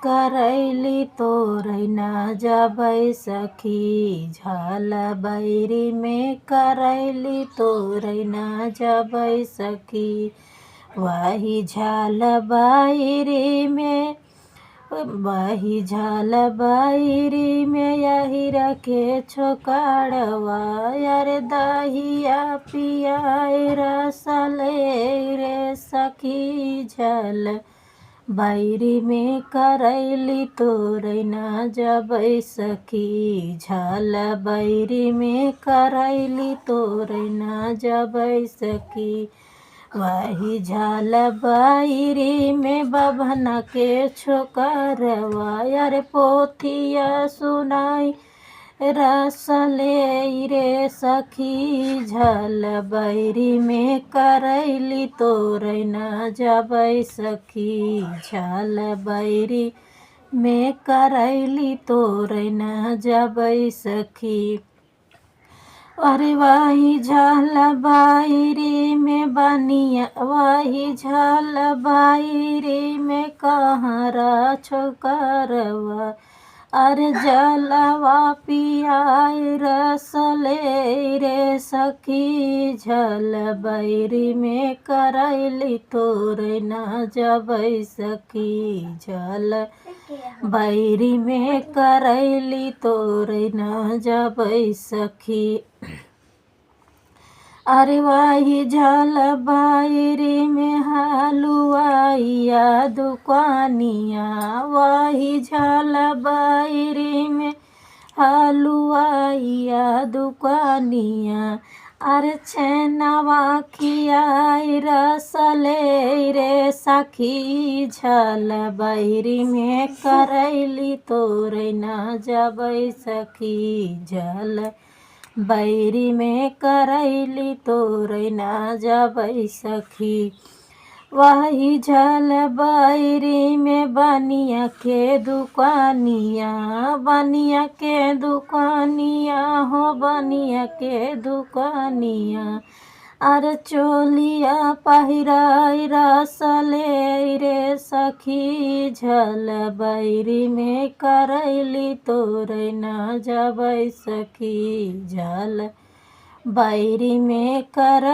करैली तोरै ना जबै सखी, झाल बैरी में करैली तोरै ना जबै सखी। वही झाल बैरी में यही रखे छोकड़वा, अरे दहिया पियाए रसले रे सखी। झाल बैरी में करैली तोरै ना जबै सखी, झाल बैरी में करैली तोरै ना जबै सखी। वही झाल बैरी में बभना के छोकरवा, अरे पोथिया सुनाई रसले रे सखी। झाल बैरी में करैली तोरै ना जबै सखी, झाल बैरी में करैली तोरै ना जबै सखी। अरे वही झाल बैरी में बनिया, वही झाल बैरी में कहरा छोकरवा, अरे जलवा पियाए रसले रे सखी। झाल बैरी में करैली तोरै ना जबै सखी, झाल बैरी में करैली तोरै ना जबै सखी। अरे वही झाल बैरी में हलुआइया दुकानिया, वही झाल बैरी में हलुआइया दुकानिया, अरे छेनवा खियाई रसले रे सखी। झाल बैरी में करैली तोरै ना जबै सखी, झाल बैरी में करैली तोरै ना जबै सखी। वही झाल बैरी में बनिया के दुकानिया, बनिया के दुकानिया हो बनिया के दुकानिया, अरे चोलिया पहिराई रसले रे सखी। झाल बैरी में करैली तोरै ना जबै सखी, झाल बैरी में करैली